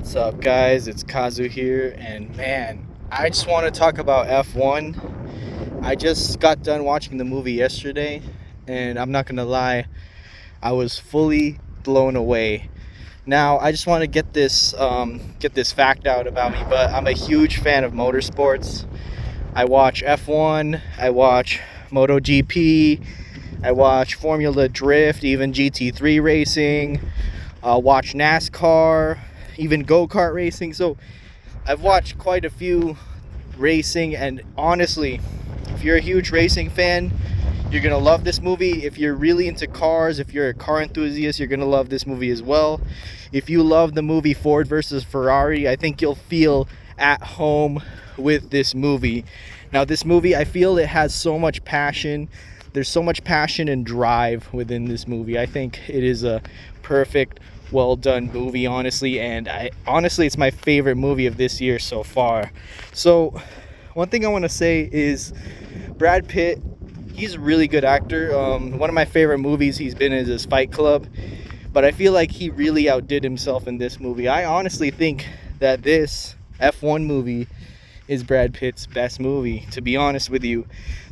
What's up, guys? It's Kazu here, and man, I just want to talk about F1. I just got done watching the movie yesterday, and I'm not gonna lie, I was fully blown away. Now, I just want to get this fact out about me, but I'm a huge fan of motorsports. I watch F1, I watch MotoGP, I watch Formula Drift, even GT3 racing. Watch NASCAR, even go-kart racing. So I've watched quite a few racing, and honestly, if you're a huge racing fan, you're gonna love this movie. If you're really into cars, if you're a car enthusiast, you're gonna love this movie as well. If you love the movie Ford versus Ferrari, I think you'll feel at home with this movie. Now, this movie, I feel it has so much passion. There's so much passion and drive within this movie. I think it is a perfect, well done movie, honestly, and it's my favorite movie of this year so far. So one thing I want to say is Brad Pitt, he's a really good actor. One of my favorite movies he's been in is Fight Club, but I feel like he really outdid himself in this movie. I honestly think that this F1 movie is Brad Pitt's best movie, to be honest with you.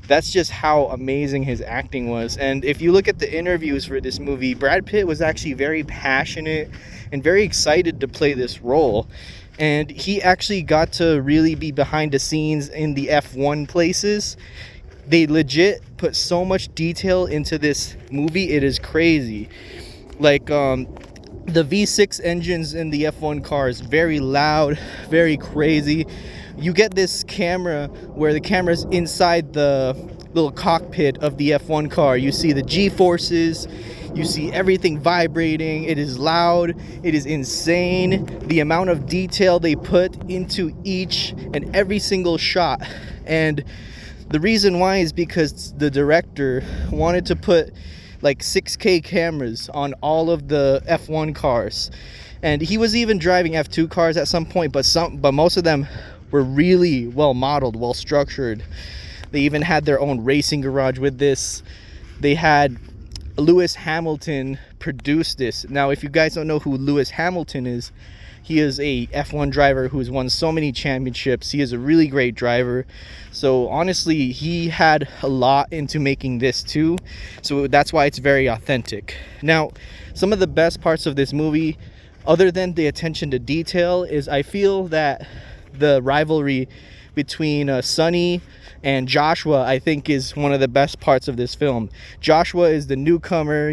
That's just how amazing his acting was. And if you look at the interviews for this movie, Brad Pitt was actually very passionate and very excited to play this role. And he actually got to really be behind the scenes in the F1 places. They legit put so much detail into this movie, it is crazy. Like the V6 engines in the F1 cars, very loud, very crazy. You get this camera where the camera's inside the little cockpit of the F1 car. You see the G-forces, you see everything vibrating. It is loud, it is insane. The amount of detail they put into each and every single shot. And the reason why is because the director wanted to put like 6K cameras on all of the F1 cars. And he was even driving F2 cars at some point, but most of them were really well modeled, well structured. They even had their own racing garage with this. They had Lewis Hamilton produce this. Now, if you guys don't know who Lewis Hamilton is, he is a F1 driver who has won so many championships. He is a really great driver. So honestly, he had a lot into making this too. So that's why it's very authentic. Now, some of the best parts of this movie, other than the attention to detail, is I feel that the rivalry between Sonny and Joshua, I think, is one of the best parts of this film. Joshua is the newcomer,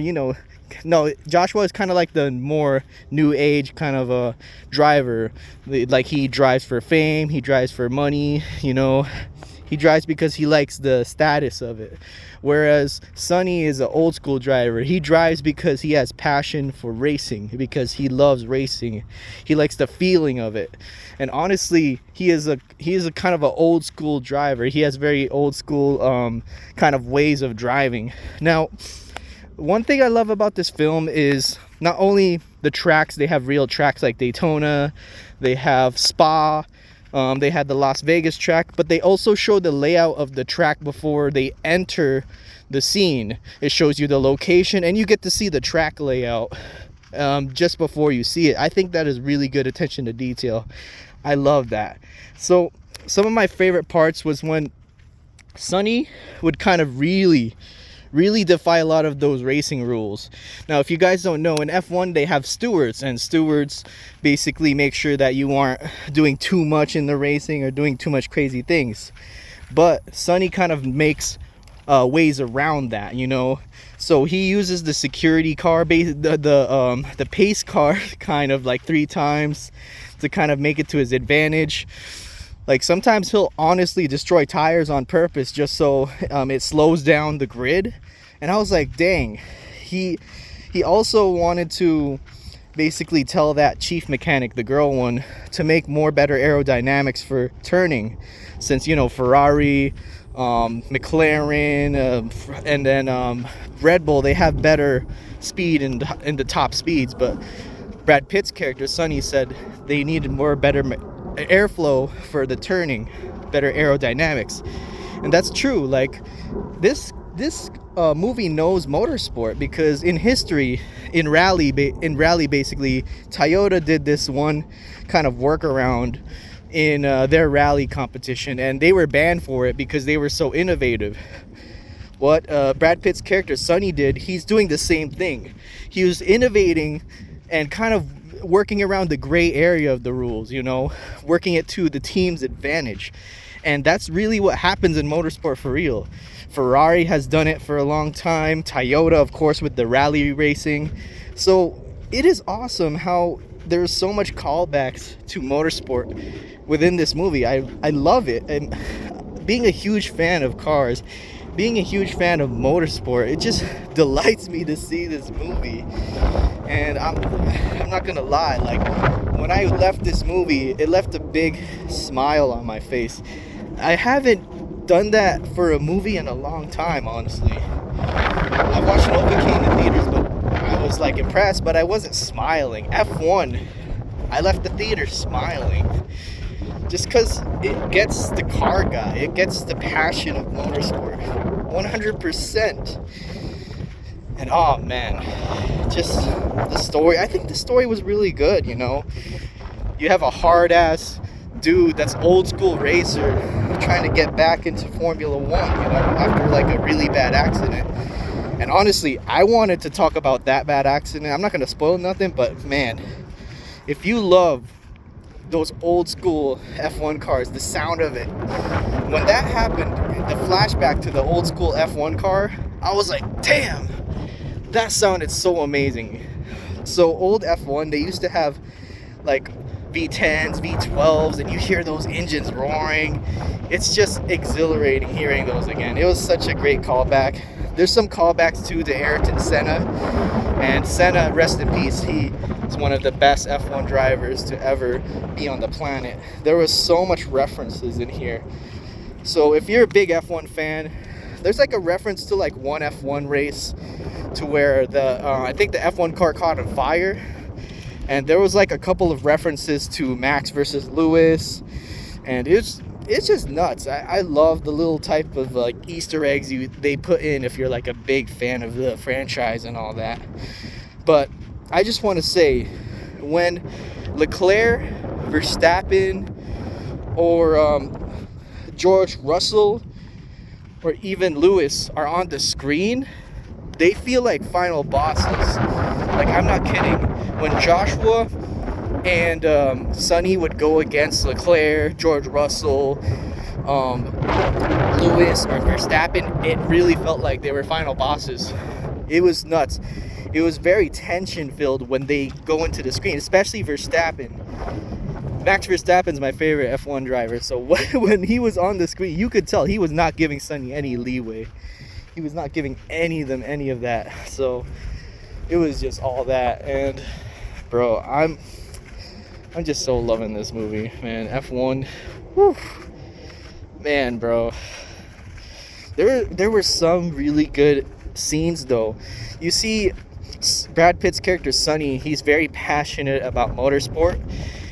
Joshua is kind of like the more new age kind of a driver. Like, he drives for fame, he drives for money, he drives because he likes the status of it. Whereas Sonny is an old school driver. He drives because he has passion for racing, because he loves racing. He likes the feeling of it. And honestly, he is a kind of an old school driver. He has very old school kind of ways of driving. Now, one thing I love about this film is not only the tracks, they have real tracks like Daytona, they have Spa, they had the Las Vegas track, but they also show the layout of the track before they enter the scene. It shows you the location, and you get to see the track layout just before you see it. I think that is really good attention to detail. I love that. So some of my favorite parts was when Sonny would kind of really defy a lot of those racing rules. Now, if you guys don't know, in F1 they have stewards, and stewards basically make sure that you aren't doing too much in the racing or doing too much crazy things. But Sonny kind of makes ways around that, So he uses the security car, the pace car, kind of like 3 times to kind of make it to his advantage. Like, sometimes he'll honestly destroy tires on purpose just so it slows down the grid. And I was like, dang. He also wanted to basically tell that chief mechanic, the girl one, to make better aerodynamics for turning. Since, Ferrari, McLaren, and then Red Bull, they have better speed in the top speeds. But Brad Pitt's character, Sonny, said they needed better airflow for the turning, better aerodynamics. And that's true. Like, this movie knows motorsport, because in history, in rally basically, Toyota did this one kind of workaround in their rally competition, and they were banned for it because they were so innovative. What Brad Pitt's character Sonny did, he's doing the same thing. He was innovating and kind of working around the gray area of the rules, you know, working it to the team's advantage. And that's really what happens in motorsport for real. Ferrari has done it for a long time. Toyota, of course, with the rally racing. So it is awesome how there's so much callbacks to motorsport within this movie. I love it. And being a huge fan of cars, being a huge fan of motorsport, it just delights me to see this movie. And I'm not gonna lie, like, when I left this movie, it left a big smile on my face. I haven't done that for a movie in a long time, honestly. I watched Novocaine in theaters, but I was like impressed, but I wasn't smiling. F1, I left the theater smiling. Just because it gets the car guy, it gets the passion of motorsport, 100%. And oh man, just the story. I think the story was really good, you know. You have a hard ass dude that's old school racer trying to get back into Formula One, you know, after like a really bad accident. And honestly, I wanted to talk about that bad accident. I'm not going to spoil nothing, but man, if you love those old school F1 cars, the sound of it, when that happened, the flashback to the old school F1 car, I was like, damn, that sounded so amazing. So old F1, they used to have like V10s, V12s, and you hear those engines roaring. It's just exhilarating hearing those again. It was such a great callback. There's some callbacks too to Ayrton Senna, and Senna, rest in peace, he is one of the best F1 drivers to ever be on the planet. There was so much references in here. So if you're a big F1 fan, there's like a reference to like one F1 race to where the I think the F1 car caught on fire, and there was like a couple of references to Max versus Lewis, and it's just nuts. I love the little type of like Easter eggs they put in if you're like a big fan of the franchise and all that. But I just want to say, when Leclerc, Verstappen, or George Russell, or even Lewis are on the screen, they feel like final bosses. Like, I'm not kidding. When Joshua and Sonny would go against Leclerc, George Russell, Lewis, or Verstappen, it really felt like they were final bosses. It was nuts. It was very tension-filled when they go into the screen, especially Verstappen. Max Verstappen's my favorite F1 driver, so when he was on the screen, you could tell he was not giving Sonny any leeway. He was not giving any of that. So it was just all that. And bro, I'm just so loving this movie, man. F1, whew. Man, bro. There were some really good scenes though. You see Brad Pitt's character Sonny, he's very passionate about motorsport.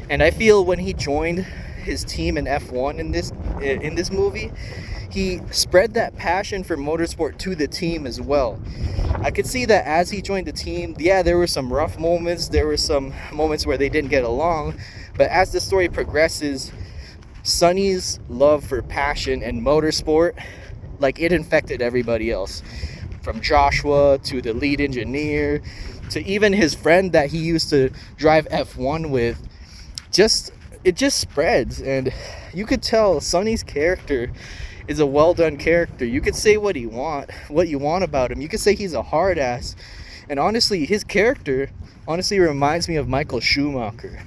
And I feel when he joined his team in F1 in this movie, he spread that passion for motorsport to the team as well. I could see that as he joined the team, yeah, there were some rough moments, there were some moments where they didn't get along, but as the story progresses, Sonny's love for passion and motorsport, like, it infected everybody else. From Joshua to the lead engineer to even his friend that he used to drive F1 with. It just spreads, and you could tell Sonny's character is a well done character. You could say what you want about him. You could say he's a hard ass, and honestly, his character honestly reminds me of Michael Schumacher.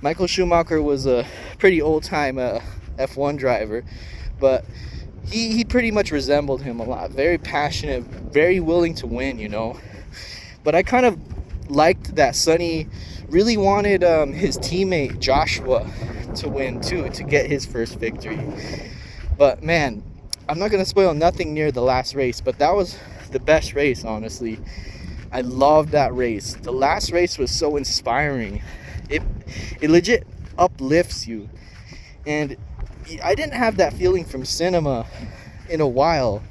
Michael Schumacher was a pretty old time F1 driver, but he pretty much resembled him a lot. Very passionate, very willing to win, you know. But I kind of liked that Sonny really wanted his teammate Joshua to win too, to get his first victory. But man, I'm not gonna spoil nothing near the last race, but that was the best race, honestly. I loved that race. The last race was so inspiring. It legit uplifts you, and I didn't have that feeling from cinema in a while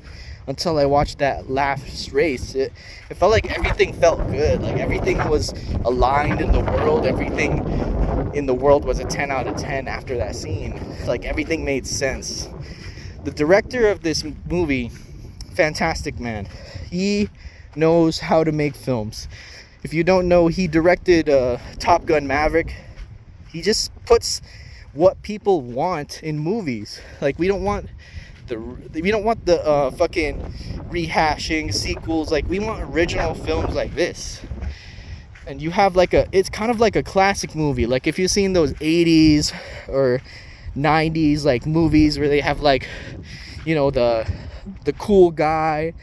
until I watched that last race. It felt like everything felt good. Like everything was aligned in the world. Everything in the world was a 10 out of 10 after that scene. Like everything made sense. The director of this movie, fantastic man. He knows how to make films. If you don't know, he directed Top Gun Maverick. He just puts what people want in movies. Like we don't want the fucking rehashing sequels. Like we want original films like this. And you have like it's kind of like a classic movie. Like if you've seen those 80s or 90s like movies where they have like, you know, the cool guy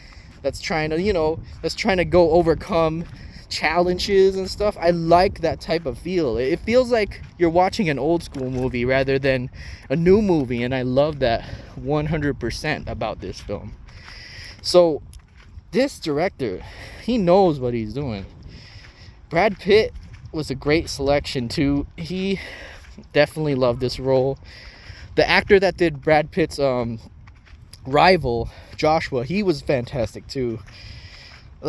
that's trying to go overcome challenges and stuff. I like that type of feel. It feels like you're watching an old school movie rather than a new movie, and I love that 100% about this film. So this director, he knows what he's doing. Brad Pitt was a great selection too. He definitely loved this role. The actor that did Brad Pitt's rival, Joshua, he was fantastic too.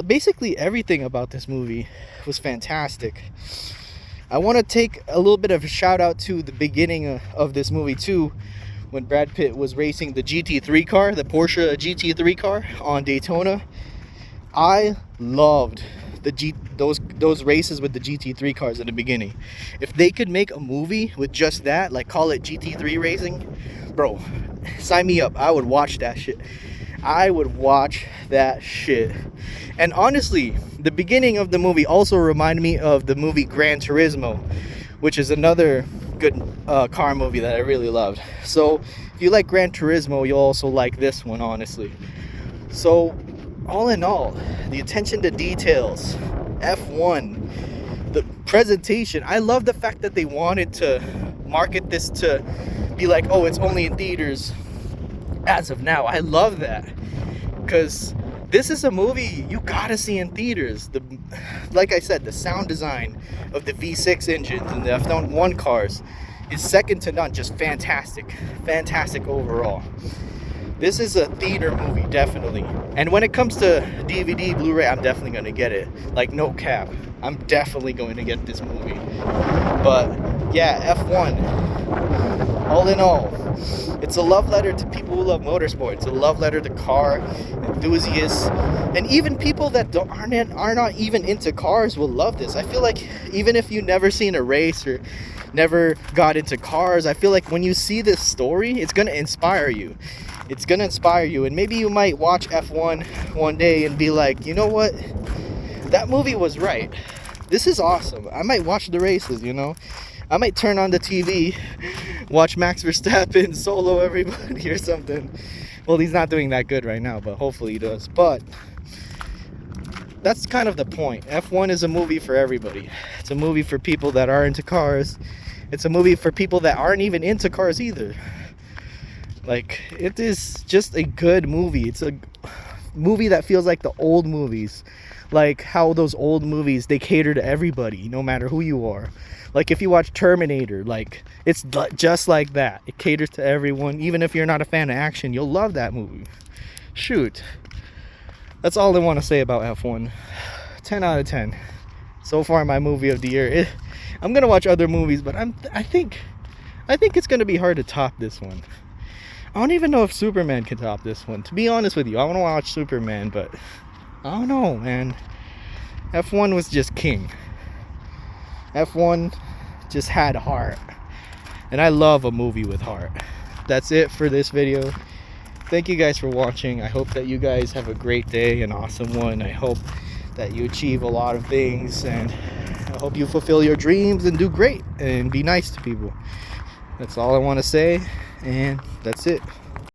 Basically everything about this movie was fantastic. I want to take a little bit of a shout out to the beginning of this movie too, when Brad Pitt was racing the GT3 car, the Porsche GT3 car on Daytona. I loved those races with the GT3 cars at the beginning. If they could make a movie with just that, like call it GT3 racing, bro, sign me up. I would watch that shit. And honestly, the beginning of the movie also reminded me of the movie Gran Turismo, which is another good car movie that I really loved. So if you like Gran Turismo, you'll also like this one, honestly. So all in all, the attention to details, F1, the presentation, I love the fact that they wanted to market this to be like, oh, it's only in theaters as of now. I love that, because this is a movie you gotta see in theaters. Like I said, the sound design of the V6 engines and the F1 cars is second to none. Just fantastic overall. This is a theater movie, definitely. And when it comes to DVD, Blu-ray, I'm definitely gonna get it. Like, no cap, I'm definitely going to get this movie. But yeah, F1, all in all, it's a love letter to people who love motorsport. It's a love letter to car enthusiasts, and even people that are not even into cars will love this. I feel like even if you never seen a race or never got into cars, I feel like when you see this story, it's gonna inspire you. It's gonna inspire you, and maybe you might watch F1 one day and be like, you know what? That movie was right. This is awesome. I might watch the races, you know? I might turn on the TV, watch Max Verstappen solo everybody or something. Well, he's not doing that good right now, but hopefully he does. But that's kind of the point. F1 is a movie for everybody. It's a movie for people that are into cars. It's a movie for people that aren't even into cars either. Like, it is just a good movie. It's a movie that feels like the old movies. Like how those old movies, they cater to everybody, no matter who you are. Like if you watch Terminator, like it's just like that. It caters to everyone. Even if you're not a fan of action, you'll love that movie. Shoot. That's all I want to say about F1. 10 out of 10. So far, my movie of the year. I'm gonna watch other movies, but I think it's gonna be hard to top this one. I don't even know if Superman can top this one. To be honest with you, I want to watch Superman, but I don't know, man. F1 was just king. F1 just had heart. And I love a movie with heart. That's it for this video. Thank you guys for watching. I hope that you guys have a great day, an awesome one. I hope that you achieve a lot of things, and I hope you fulfill your dreams and do great and be nice to people. That's all I want to say, and that's it.